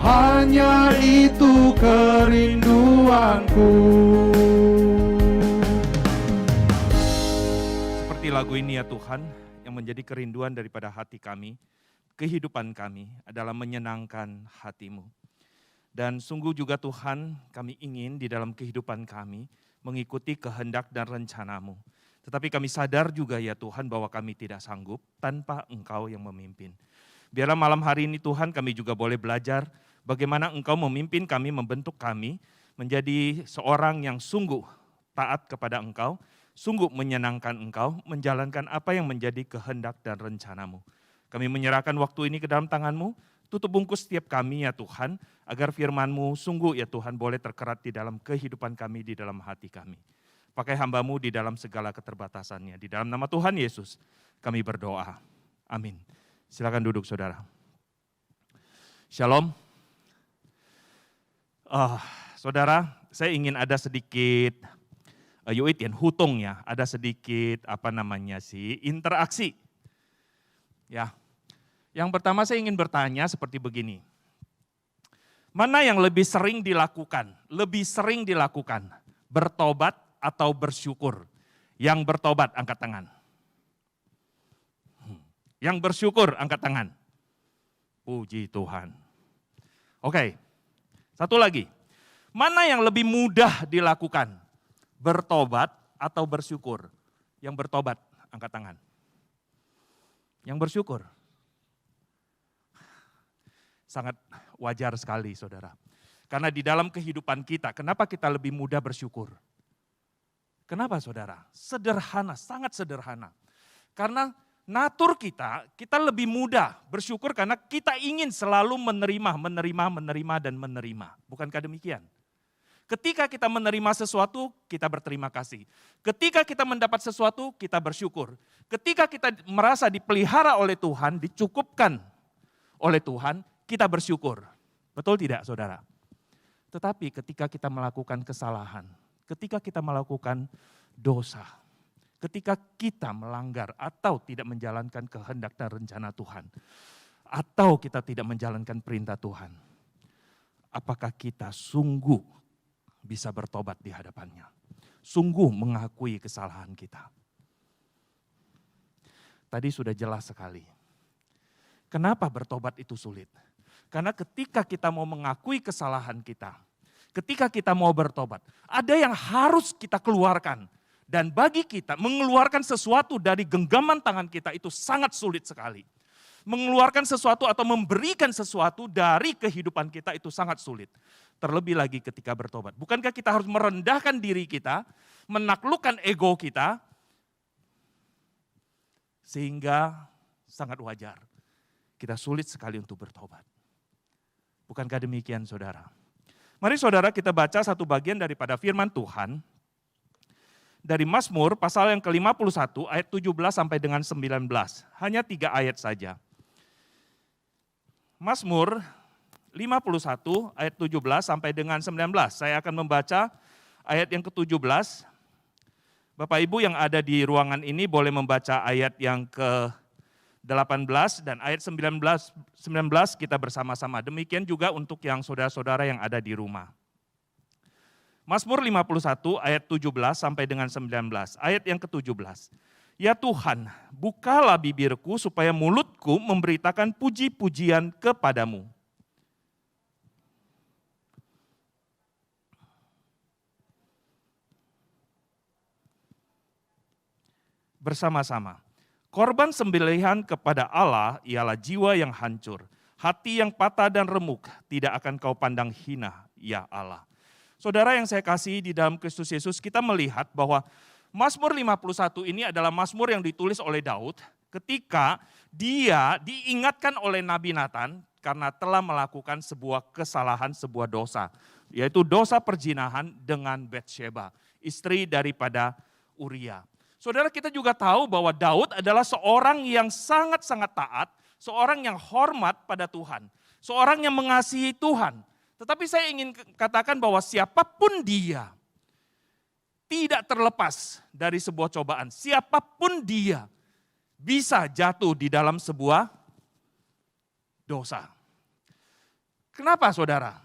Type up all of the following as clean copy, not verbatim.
hanya itu kerinduanku. Seperti lagu ini ya Tuhan, yang menjadi kerinduan daripada hati kami, kehidupan kami adalah menyenangkan hati-Mu. Dan sungguh juga Tuhan, kami ingin di dalam kehidupan kami mengikuti kehendak dan rencana-Mu. Tetapi kami sadar juga ya Tuhan bahwa kami tidak sanggup tanpa Engkau yang memimpin. Biarlah malam hari ini Tuhan kami juga boleh belajar bagaimana Engkau memimpin kami, membentuk kami menjadi seorang yang sungguh taat kepada Engkau, sungguh menyenangkan Engkau, menjalankan apa yang menjadi kehendak dan rencana-Mu. Kami menyerahkan waktu ini ke dalam tangan-Mu, tutup bungkus setiap kami ya Tuhan, agar firman-Mu sungguh ya Tuhan boleh terkerat di dalam kehidupan kami, di dalam hati kami. Pakai hamba-Mu di dalam segala keterbatasannya. Di dalam nama Tuhan Yesus kami berdoa. Amin. Silakan duduk saudara. Shalom. Saudara, saya ingin ada sedikit hutung ya, ada sedikit interaksi. Ya. Yang pertama saya ingin bertanya seperti begini. Mana yang lebih sering dilakukan? Lebih sering dilakukan bertobat atau bersyukur? Yang bertobat angkat tangan. Yang bersyukur angkat tangan. Puji Tuhan. Oke. Satu lagi. Mana yang lebih mudah dilakukan? Bertobat atau bersyukur? Yang bertobat angkat tangan. Yang bersyukur. Sangat wajar sekali saudara. Karena di dalam kehidupan kita, kenapa kita lebih mudah bersyukur? Kenapa saudara? Sederhana, sangat sederhana. Karena natur kita lebih mudah bersyukur karena kita ingin selalu menerima dan menerima. Bukankah demikian? Ketika kita menerima sesuatu, kita berterima kasih. Ketika kita mendapat sesuatu, kita bersyukur. Ketika kita merasa dipelihara oleh Tuhan, dicukupkan oleh Tuhan, kita bersyukur. Betul tidak saudara? Tetapi ketika kita melakukan kesalahan, ketika kita melakukan dosa, ketika kita melanggar atau tidak menjalankan kehendak dan rencana Tuhan, atau kita tidak menjalankan perintah Tuhan, apakah kita sungguh bisa bertobat di hadapannya? Sungguh mengakui kesalahan kita? Tadi sudah jelas sekali. Kenapa bertobat itu sulit? Karena ketika kita mau mengakui kesalahan kita, ketika kita mau bertobat, ada yang harus kita keluarkan. Dan bagi kita mengeluarkan sesuatu dari genggaman tangan kita itu sangat sulit sekali. Mengeluarkan sesuatu atau memberikan sesuatu dari kehidupan kita itu sangat sulit. Terlebih lagi ketika bertobat. Bukankah kita harus merendahkan diri kita, menaklukkan ego kita, sehingga sangat wajar kita sulit sekali untuk bertobat. Bukankah demikian saudara? Mari saudara kita baca satu bagian daripada firman Tuhan. Dari Mazmur pasal yang ke-51 ayat 17 sampai dengan 19. Hanya 3 ayat saja. Mazmur 51 ayat 17 sampai dengan 19. Saya akan membaca ayat yang ke-17. Bapak Ibu yang ada di ruangan ini boleh membaca ayat yang ke-18 dan ayat 19 kita bersama-sama. Demikian juga untuk yang saudara-saudara yang ada di rumah. Mazmur 51 ayat 17 sampai dengan 19. Ayat yang ke-17. Ya Tuhan, bukalah bibirku supaya mulutku memberitakan puji-pujian kepadamu. Bersama-sama. Korban sembelihan kepada Allah ialah jiwa yang hancur. Hati yang patah dan remuk tidak akan kau pandang hina, ya Allah. Saudara yang saya kasih di dalam Kristus Yesus, kita melihat bahwa Mazmur 51 ini adalah Mazmur yang ditulis oleh Daud ketika dia diingatkan oleh Nabi Nathan karena telah melakukan sebuah kesalahan, sebuah dosa. Yaitu dosa perzinahan dengan Batsheba, istri daripada Uria. Saudara, kita juga tahu bahwa Daud adalah seorang yang sangat-sangat taat, seorang yang hormat pada Tuhan, seorang yang mengasihi Tuhan. Tetapi saya ingin katakan bahwa siapapun dia tidak terlepas dari sebuah cobaan. Siapapun dia bisa jatuh di dalam sebuah dosa. Kenapa saudara?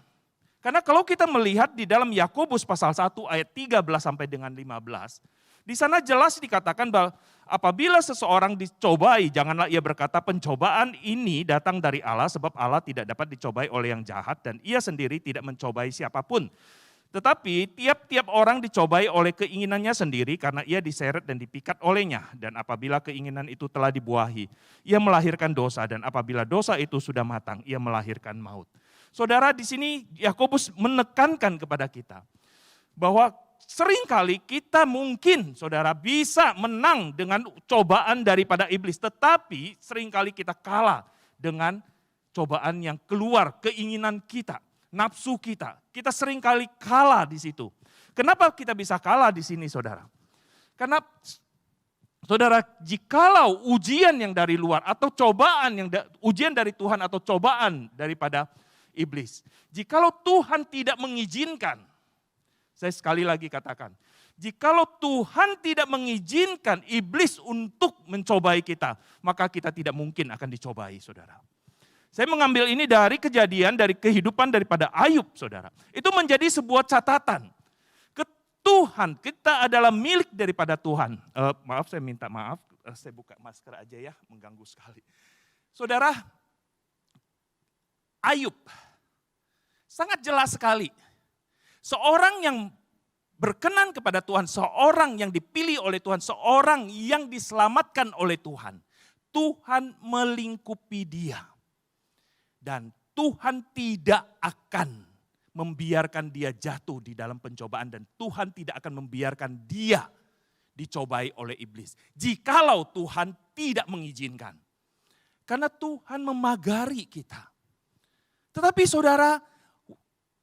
Karena kalau kita melihat di dalam Yakobus pasal 1 ayat 13 sampai dengan 15, di sana jelas dikatakan bahwa apabila seseorang dicobai, janganlah ia berkata pencobaan ini datang dari Allah sebab Allah tidak dapat dicobai oleh yang jahat dan ia sendiri tidak mencobai siapapun. Tetapi tiap-tiap orang dicobai oleh keinginannya sendiri karena ia diseret dan dipikat olehnya. Dan apabila keinginan itu telah dibuahi, ia melahirkan dosa. Dan apabila dosa itu sudah matang, ia melahirkan maut. Saudara, di sini Yakobus menekankan kepada kita bahwa seringkali kita mungkin saudara bisa menang dengan cobaan daripada iblis. Tetapi seringkali kita kalah dengan cobaan yang keluar keinginan kita. Nafsu kita seringkali kalah di situ. Kenapa kita bisa kalah di sini saudara? Karena saudara, jikalau ujian yang dari luar atau cobaan yang ujian dari Tuhan atau cobaan daripada iblis, jikalau Tuhan tidak mengizinkan, saya sekali lagi katakan, jikalau Tuhan tidak mengizinkan iblis untuk mencobai kita, maka kita tidak mungkin akan dicobai saudara. Saya mengambil ini dari kejadian, dari kehidupan daripada Ayub, saudara. Itu menjadi sebuah catatan. Tuhan, kita adalah milik daripada Tuhan. Maaf, saya minta maaf, saya buka masker aja ya, mengganggu sekali. Saudara, Ayub, sangat jelas sekali. Seorang yang berkenan kepada Tuhan, seorang yang dipilih oleh Tuhan, seorang yang diselamatkan oleh Tuhan. Tuhan melingkupi dia. Dan Tuhan tidak akan membiarkan dia jatuh di dalam pencobaan dan Tuhan tidak akan membiarkan dia dicobai oleh iblis. Jikalau Tuhan tidak mengizinkan. Karena Tuhan memagari kita. Tetapi saudara,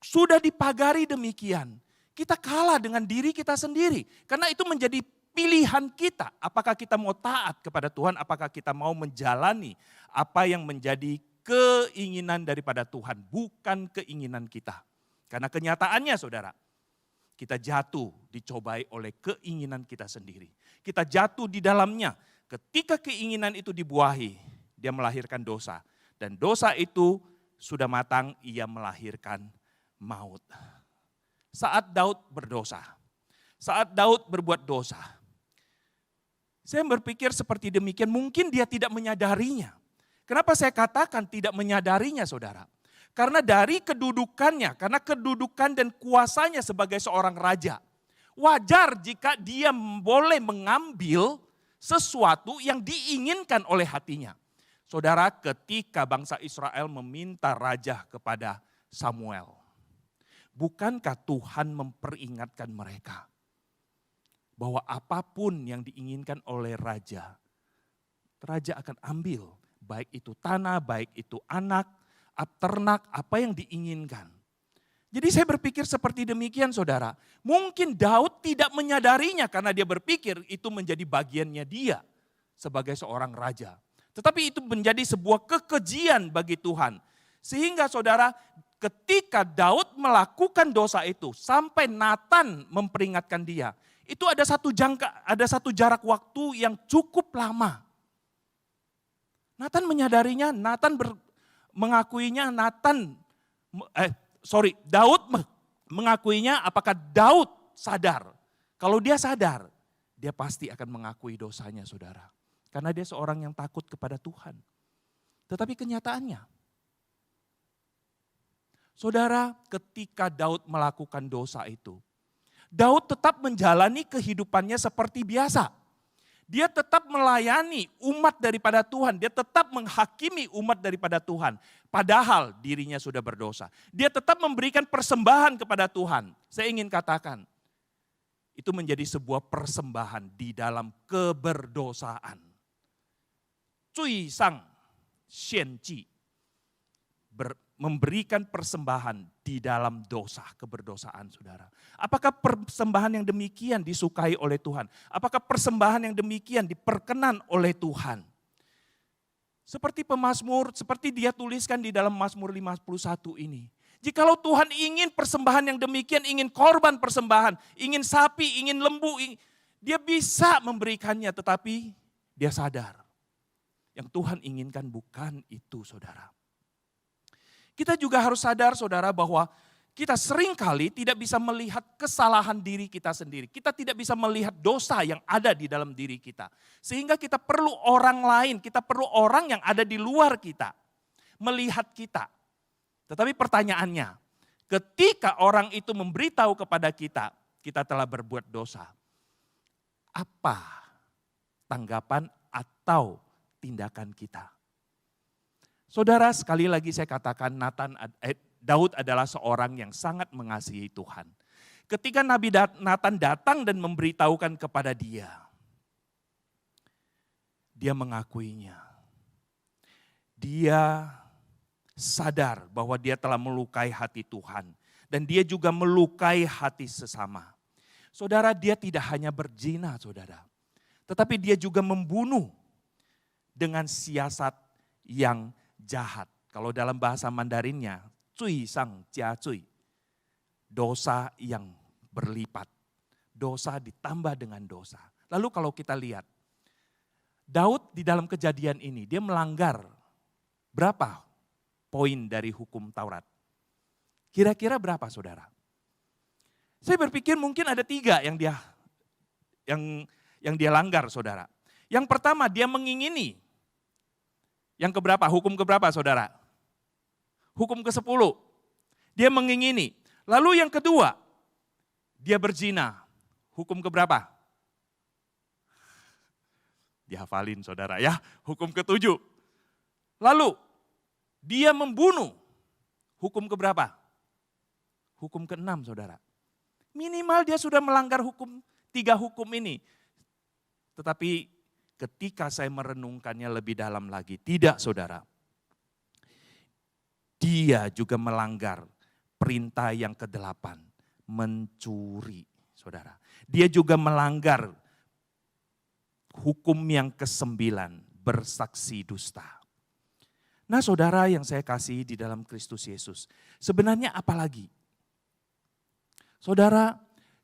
sudah dipagari demikian. Kita kalah dengan diri kita sendiri. Karena itu menjadi pilihan kita. Apakah kita mau taat kepada Tuhan, apakah kita mau menjalani apa yang menjadi keinginan daripada Tuhan, bukan keinginan kita. Karena kenyataannya saudara, kita jatuh dicobai oleh keinginan kita sendiri. Kita jatuh di dalamnya. Ketika keinginan itu dibuahi, dia melahirkan dosa. Dan dosa itu sudah matang, ia melahirkan maut. Saat Daud berdosa, saat Daud berbuat dosa, saya berpikir seperti demikian, mungkin dia tidak menyadarinya. Kenapa saya katakan tidak menyadarinya saudara? Karena dari kedudukannya, karena kedudukan dan kuasanya sebagai seorang raja. Wajar jika dia boleh mengambil sesuatu yang diinginkan oleh hatinya. Saudara, ketika bangsa Israel meminta raja kepada Samuel. Bukankah Tuhan memperingatkan mereka? Bahwa apapun yang diinginkan oleh raja, raja akan ambil. Baik itu tanah, baik itu anak, ternak, apa yang diinginkan. Jadi saya berpikir seperti demikian saudara. Mungkin Daud tidak menyadarinya karena dia berpikir itu menjadi bagiannya dia sebagai seorang raja. Tetapi itu menjadi sebuah kekejian bagi Tuhan. Sehingga saudara, ketika Daud melakukan dosa itu sampai Nathan memperingatkan dia. Itu ada satu jarak waktu yang cukup lama. Nathan menyadarinya, mengakuinya, Daud mengakuinya. Apakah Daud sadar? Kalau dia sadar, dia pasti akan mengakui dosanya saudara. Karena dia seorang yang takut kepada Tuhan. Tetapi kenyataannya, saudara, ketika Daud melakukan dosa itu, Daud tetap menjalani kehidupannya seperti biasa. Dia tetap melayani umat daripada Tuhan. Dia tetap menghakimi umat daripada Tuhan. Padahal dirinya sudah berdosa. Dia tetap memberikan persembahan kepada Tuhan. Saya ingin katakan, itu menjadi sebuah persembahan di dalam keberdosaan. Cui sang xianji. Memberikan persembahan di dalam dosa, keberdosaan saudara. Apakah persembahan yang demikian disukai oleh Tuhan? Apakah persembahan yang demikian diperkenan oleh Tuhan? Seperti pemazmur, seperti dia tuliskan di dalam Mazmur 51 ini. Jikalau Tuhan ingin persembahan yang demikian, ingin korban persembahan, ingin sapi, ingin lembu, dia bisa memberikannya, tetapi dia sadar. Yang Tuhan inginkan bukan itu saudara. Kita juga harus sadar saudara bahwa kita seringkali tidak bisa melihat kesalahan diri kita sendiri. Kita tidak bisa melihat dosa yang ada di dalam diri kita. Sehingga kita perlu orang lain, kita perlu orang yang ada di luar kita. Melihat kita. Tetapi pertanyaannya, ketika orang itu memberitahu kepada kita, kita telah berbuat dosa. Apa tanggapan atau tindakan kita? Saudara, sekali lagi saya katakan Daud adalah seorang yang sangat mengasihi Tuhan. Ketika Nabi Nathan datang dan memberitahukan kepada dia mengakuinya. Dia sadar bahwa dia telah melukai hati Tuhan. Dan dia juga melukai hati sesama. Saudara, dia tidak hanya berzina, saudara. Tetapi dia juga membunuh dengan siasat yang jahat. Kalau dalam bahasa Mandarinnya, cui sang jia cui. Dosa yang berlipat. Dosa ditambah dengan dosa. Lalu kalau kita lihat, Daud di dalam kejadian ini, dia melanggar berapa poin dari hukum Taurat? Kira-kira berapa saudara? Saya berpikir mungkin ada 3 yang dia langgar saudara. Yang pertama dia mengingini. Yang keberapa? Hukum keberapa saudara? Hukum ke-10. Dia mengingini. Lalu yang kedua, dia berzina. Hukum keberapa? Dihafalin saudara ya. Hukum ke-7. Lalu dia membunuh. Hukum keberapa? Hukum ke-6 saudara. Minimal dia sudah melanggar 3 hukum ini. Tetapi ketika saya merenungkannya lebih dalam lagi, tidak saudara. Dia juga melanggar perintah yang ke-8, mencuri saudara. Dia juga melanggar hukum yang ke-9, bersaksi dusta. Nah saudara yang saya kasih di dalam Kristus Yesus, sebenarnya apa lagi? Saudara,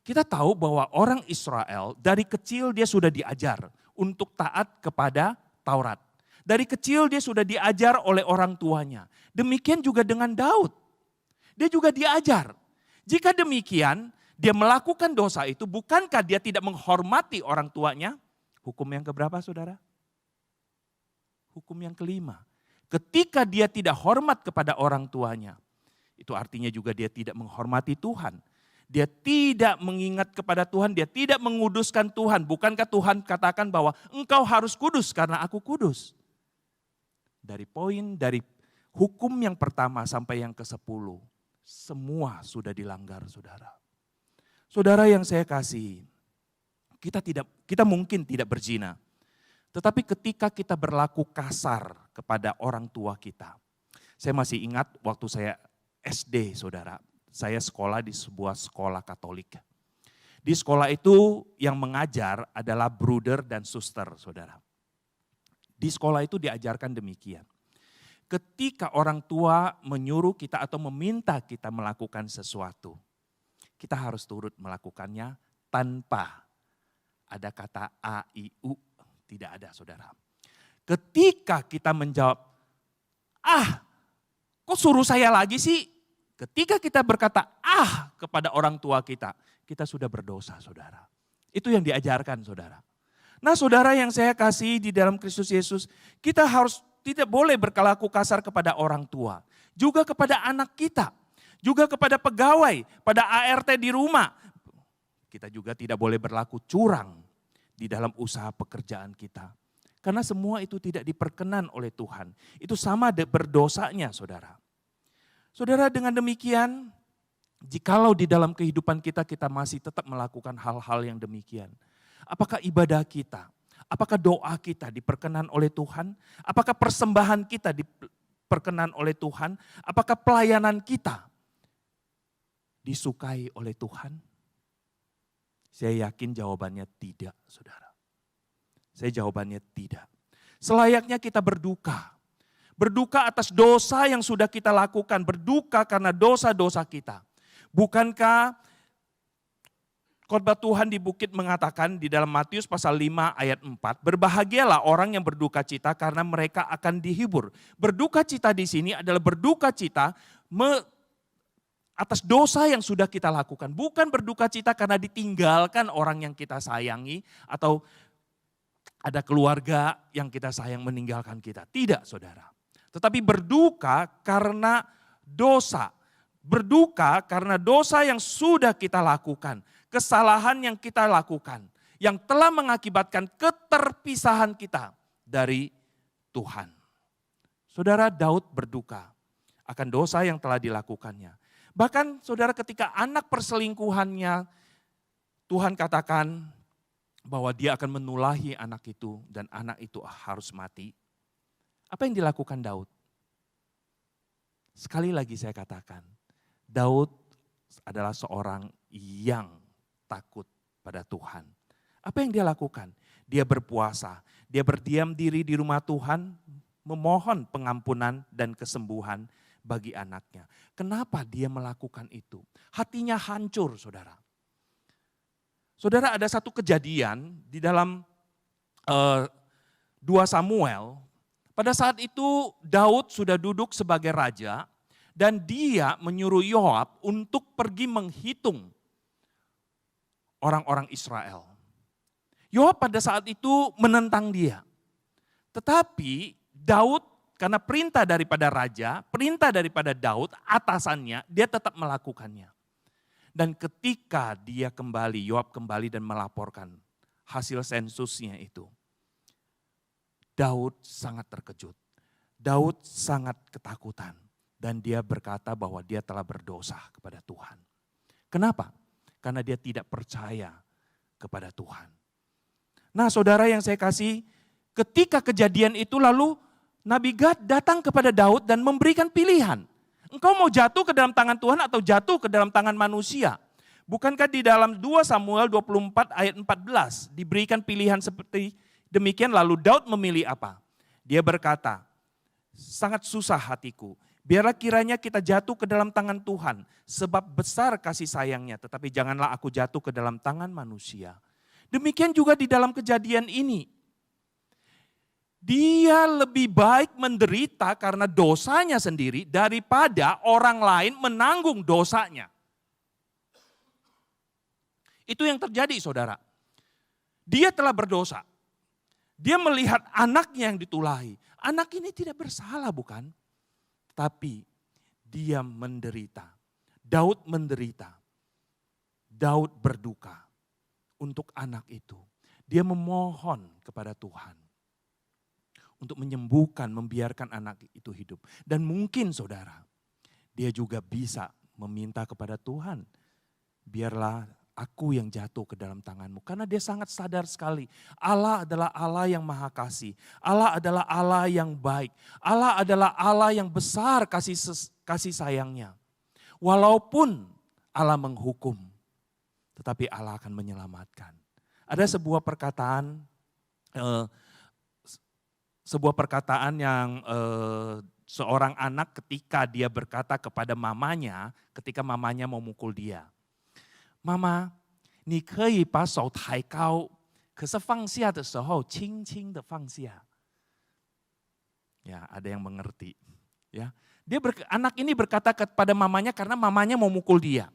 kita tahu bahwa orang Israel dari kecil dia sudah diajar untuk taat kepada Taurat. Dari kecil dia sudah diajar oleh orang tuanya. Demikian juga dengan Daud. Dia juga diajar. Jika demikian, dia melakukan dosa itu, bukankah dia tidak menghormati orang tuanya? Hukum yang keberapa saudara? Hukum yang ke-5. Ketika dia tidak hormat kepada orang tuanya, itu artinya juga dia tidak menghormati Tuhan. Dia tidak mengingat kepada Tuhan, dia tidak menguduskan Tuhan. Bukankah Tuhan katakan bahwa engkau harus kudus karena aku kudus? Dari hukum yang pertama sampai yang ke-10, semua sudah dilanggar saudara. Saudara yang saya kasih, kita mungkin tidak berzina. Tetapi ketika kita berlaku kasar kepada orang tua kita. Saya masih ingat waktu saya SD saudara. Saya sekolah di sebuah sekolah Katolik. Di sekolah itu yang mengajar adalah bruder dan suster saudara. Di sekolah itu diajarkan demikian. Ketika orang tua menyuruh kita atau meminta kita melakukan sesuatu, kita harus turut melakukannya tanpa ada kata A, I, U. Tidak ada saudara. Ketika kita menjawab, kok suruh saya lagi sih? Ketika kita berkata kepada orang tua kita sudah berdosa saudara. Itu yang diajarkan saudara. Nah saudara yang saya kasih di dalam Kristus Yesus, kita tidak boleh berkelaku kasar kepada orang tua. Juga kepada anak kita, juga kepada pegawai, pada ART di rumah. Kita juga tidak boleh berlaku curang di dalam usaha pekerjaan kita. Karena semua itu tidak diperkenan oleh Tuhan. Itu sama berdosanya saudara. Saudara dengan demikian, jikalau di dalam kehidupan kita masih tetap melakukan hal-hal yang demikian. Apakah ibadah kita, apakah doa kita diperkenan oleh Tuhan? Apakah persembahan kita diperkenan oleh Tuhan? Apakah pelayanan kita disukai oleh Tuhan? Saya yakin jawabannya tidak, saudara. Jawabannya tidak. Selayaknya kita berduka. Berduka atas dosa yang sudah kita lakukan. Berduka karena dosa-dosa kita. Bukankah Khotbah Tuhan di bukit mengatakan di dalam Matius pasal 5 ayat 4, berbahagialah orang yang berduka cita karena mereka akan dihibur. Berduka cita di sini adalah berduka cita atas dosa yang sudah kita lakukan. Bukan berduka cita karena ditinggalkan orang yang kita sayangi atau ada keluarga yang kita sayang meninggalkan kita. Tidak, saudara. Tetapi berduka karena dosa. Berduka karena dosa yang sudah kita lakukan. Kesalahan yang kita lakukan. Yang telah mengakibatkan keterpisahan kita dari Tuhan. Saudara, Daud berduka akan dosa yang telah dilakukannya. Bahkan saudara, ketika anak perselingkuhannya, Tuhan katakan bahwa dia akan menulahi anak itu dan anak itu harus mati. Apa yang dilakukan Daud? Sekali lagi saya katakan, Daud adalah seorang yang takut pada Tuhan. Apa yang dia lakukan? Dia berpuasa, dia berdiam diri di rumah Tuhan, memohon pengampunan dan kesembuhan bagi anaknya. Kenapa dia melakukan itu? Hatinya hancur, saudara. Saudara, ada satu kejadian di dalam 2 Samuel. Pada saat itu Daud sudah duduk sebagai raja dan dia menyuruh Yoab untuk pergi menghitung orang-orang Israel. Yoab pada saat itu menentang dia. Tetapi Daud, karena perintah daripada raja, perintah daripada Daud, atasannya, dia tetap melakukannya. Dan ketika dia kembali, Yoab kembali dan melaporkan hasil sensusnya itu. Daud sangat terkejut. Daud sangat ketakutan. Dan dia berkata bahwa dia telah berdosa kepada Tuhan. Kenapa? Karena dia tidak percaya kepada Tuhan. Nah, saudara yang saya kasih, ketika kejadian itu lalu Nabi Gad datang kepada Daud dan memberikan pilihan. Engkau mau jatuh ke dalam tangan Tuhan atau jatuh ke dalam tangan manusia? Bukankah di dalam 2 Samuel 24 ayat 14 diberikan pilihan seperti demikian, lalu Daud memilih apa? Dia berkata, sangat susah hatiku, biarlah kiranya kita jatuh ke dalam tangan Tuhan, sebab besar kasih sayangnya, tetapi janganlah aku jatuh ke dalam tangan manusia. Demikian juga di dalam kejadian ini. Dia lebih baik menderita karena dosanya sendiri daripada orang lain menanggung dosanya. Itu yang terjadi, saudara. Dia telah berdosa. Dia melihat anaknya yang ditulahi. Anak ini tidak bersalah, bukan? Tapi dia menderita. Daud menderita. Daud berduka untuk anak itu. Dia memohon kepada Tuhan untuk menyembuhkan, membiarkan anak itu hidup. Dan mungkin saudara, dia juga bisa meminta kepada Tuhan, biarlah aku yang jatuh ke dalam tanganmu. Karena dia sangat sadar sekali, Allah adalah Allah yang maha kasih. Allah adalah Allah yang baik. Allah adalah Allah yang besar kasih sayangnya. Walaupun Allah menghukum, tetapi Allah akan menyelamatkan. Ada sebuah perkataan yang seorang anak ketika dia berkata kepada mamanya, ketika mamanya mau mukul dia. Mama, 你可以把手抬高，可是放下的时候轻轻的放下。 Ya, ada yang mengerti. Ya, anak ini berkata kepada mamanya karena mamanya mau mukul dia.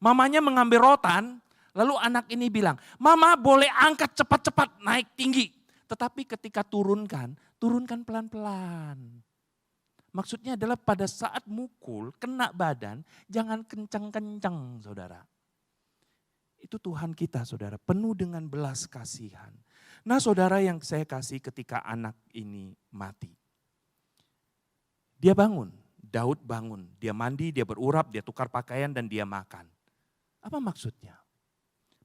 Mamanya mengambil rotan, lalu anak ini bilang, Mama boleh angkat cepat-cepat naik tinggi. Tetapi ketika turunkan pelan-pelan. Maksudnya adalah pada saat mukul, kena badan, jangan kencang-kencang, saudara. Itu Tuhan kita, saudara, penuh dengan belas kasihan. Nah, saudara yang saya kasih ketika anak ini mati. Dia bangun, Daud bangun, dia mandi, dia berurap, dia tukar pakaian dan dia makan. Apa maksudnya?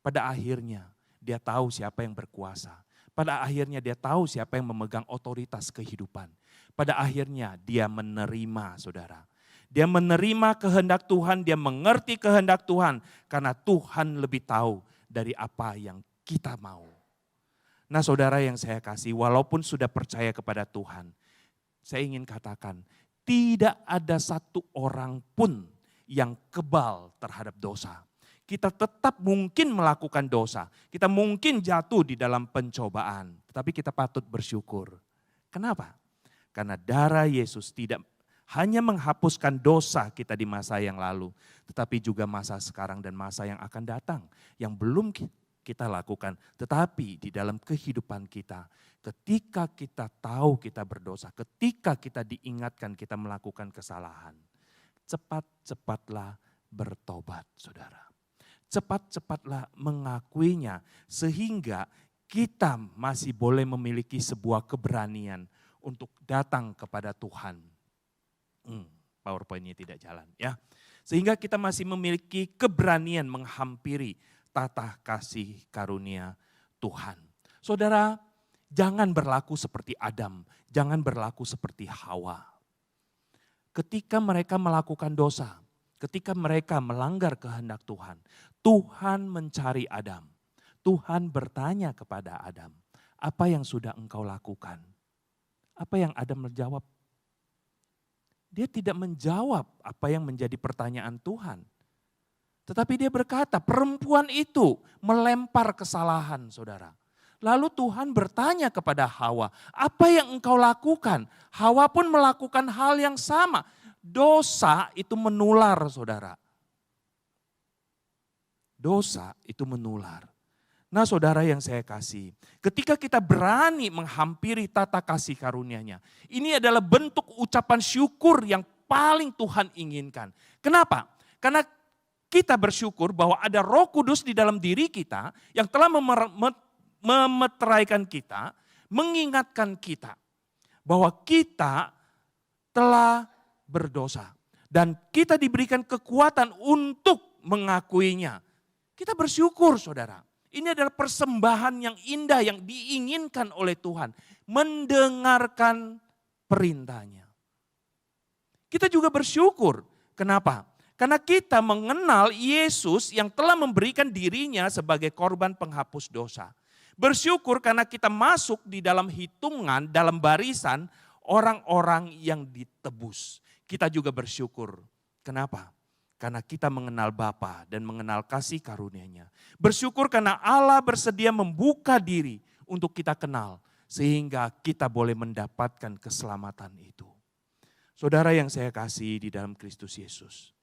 Pada akhirnya dia tahu siapa yang berkuasa. Pada akhirnya dia tahu siapa yang memegang otoritas kehidupan. Pada akhirnya dia menerima, saudara. Dia menerima kehendak Tuhan, dia mengerti kehendak Tuhan. Karena Tuhan lebih tahu dari apa yang kita mau. Nah, saudara yang saya kasih, walaupun sudah percaya kepada Tuhan, saya ingin katakan, tidak ada satu orang pun yang kebal terhadap dosa. Kita tetap mungkin melakukan dosa. Kita mungkin jatuh di dalam pencobaan. Tetapi kita patut bersyukur. Kenapa? Karena darah Yesus tidak hanya menghapuskan dosa kita di masa yang lalu. Tetapi juga masa sekarang dan masa yang akan datang. Yang belum kita lakukan. Tetapi di dalam kehidupan kita, ketika kita tahu kita berdosa, ketika kita diingatkan kita melakukan kesalahan, cepat-cepatlah bertobat, saudara. Cepat-cepatlah mengakuinya sehingga kita masih boleh memiliki sebuah keberanian untuk datang kepada Tuhan. PowerPoint-nya tidak jalan ya. Sehingga kita masih memiliki keberanian menghampiri tata kasih karunia Tuhan. Saudara, jangan berlaku seperti Adam, jangan berlaku seperti Hawa. Ketika mereka melakukan dosa, ketika mereka melanggar kehendak Tuhan, Tuhan mencari Adam. Tuhan bertanya kepada Adam, apa yang sudah engkau lakukan? Apa yang Adam menjawab? Dia tidak menjawab apa yang menjadi pertanyaan Tuhan. Tetapi dia berkata, perempuan itu melempar kesalahan, saudara. Lalu Tuhan bertanya kepada Hawa, apa yang engkau lakukan? Hawa pun melakukan hal yang sama. Dosa itu menular, saudara. Dosa itu menular. Nah saudara yang saya kasih, ketika kita berani menghampiri tata kasih karunia-Nya, ini adalah bentuk ucapan syukur yang paling Tuhan inginkan. Kenapa? Karena kita bersyukur bahwa ada Roh Kudus di dalam diri kita yang telah memeteraikan kita, mengingatkan kita bahwa kita telah berdosa dan kita diberikan kekuatan untuk mengakuinya. Kita bersyukur, saudara. Ini adalah persembahan yang indah yang diinginkan oleh Tuhan. Mendengarkan perintahnya. Kita juga bersyukur. Kenapa? Karena kita mengenal Yesus yang telah memberikan dirinya sebagai korban penghapus dosa. Bersyukur karena kita masuk di dalam hitungan, dalam barisan orang-orang yang ditebus. Kita juga bersyukur. Kenapa? Karena kita mengenal Bapa dan mengenal kasih karunia-Nya. Bersyukur karena Allah bersedia membuka diri untuk kita kenal. Sehingga kita boleh mendapatkan keselamatan itu. Saudara yang saya kasih di dalam Kristus Yesus.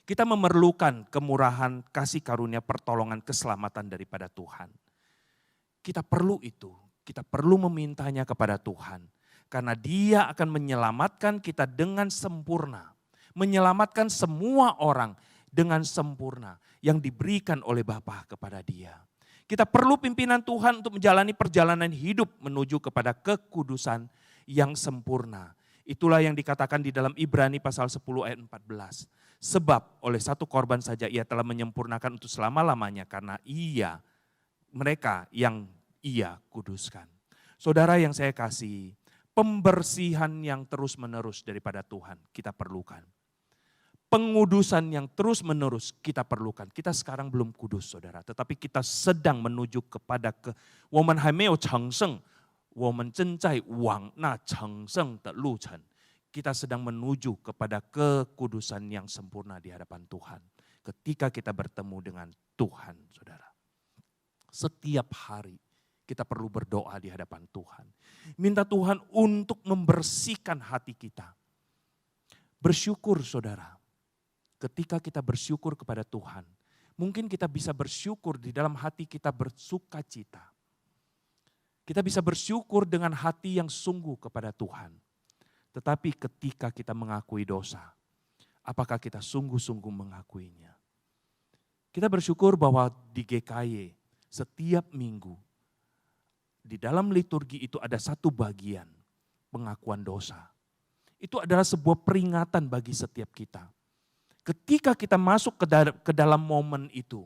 Kita memerlukan kemurahan kasih karunia pertolongan keselamatan daripada Tuhan. Kita perlu itu. Kita perlu memintanya kepada Tuhan. Karena Dia akan menyelamatkan kita dengan sempurna. Menyelamatkan semua orang dengan sempurna yang diberikan oleh Bapa kepada Dia. Kita perlu pimpinan Tuhan untuk menjalani perjalanan hidup menuju kepada kekudusan yang sempurna. Itulah yang dikatakan di dalam Ibrani pasal 10 ayat 14. Sebab oleh satu korban saja Ia telah menyempurnakan untuk selama-lamanya karena mereka yang Ia kuduskan. Saudara yang saya kasih, pembersihan yang terus-menerus daripada Tuhan kita perlukan. Pengudusan yang terus-menerus kita perlukan. Kita sekarang belum kudus, saudara. Tetapi kita sedang menuju kepada woman haimeo chengsheng, woman zencai wang na chengsheng de luchen. Kita sedang menuju kepada kekudusan yang sempurna di hadapan Tuhan. Ketika kita bertemu dengan Tuhan, saudara. Setiap hari kita perlu berdoa di hadapan Tuhan. Minta Tuhan untuk membersihkan hati kita. Bersyukur, saudara. Ketika kita bersyukur kepada Tuhan, mungkin kita bisa bersyukur di dalam hati kita bersuka cita. Kita bisa bersyukur dengan hati yang sungguh kepada Tuhan. Tetapi ketika kita mengakui dosa, apakah kita sungguh-sungguh mengakuinya? Kita bersyukur bahwa di GKY setiap minggu, di dalam liturgi itu ada satu bagian pengakuan dosa. Itu adalah sebuah peringatan bagi setiap kita. Ketika kita masuk ke dalam momen itu,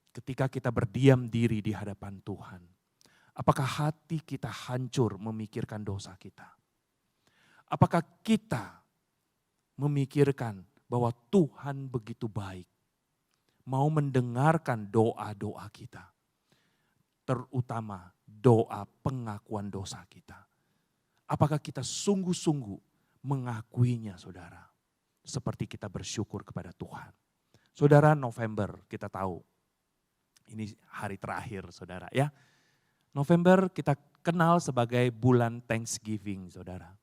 ketika kita berdiam diri di hadapan Tuhan, apakah hati kita hancur memikirkan dosa kita? Apakah kita memikirkan bahwa Tuhan begitu baik, mau mendengarkan doa-doa kita, terutama doa pengakuan dosa kita? Apakah kita sungguh-sungguh mengakuinya, saudara? Seperti kita bersyukur kepada Tuhan. Saudara, November kita tahu, ini hari terakhir saudara ya. November kita kenal sebagai bulan Thanksgiving saudara.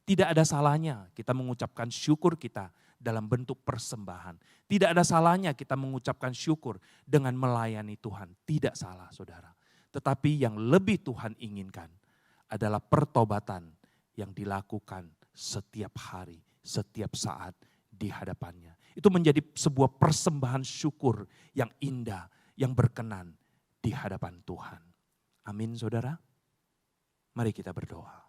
Tidak ada salahnya kita mengucapkan syukur kita dalam bentuk persembahan. Tidak ada salahnya kita mengucapkan syukur dengan melayani Tuhan. Tidak salah saudara. Tetapi yang lebih Tuhan inginkan adalah pertobatan yang dilakukan setiap hari, setiap saat di hadapannya. Itu menjadi sebuah persembahan syukur yang indah, yang berkenan di hadapan Tuhan. Amin saudara. Mari kita berdoa.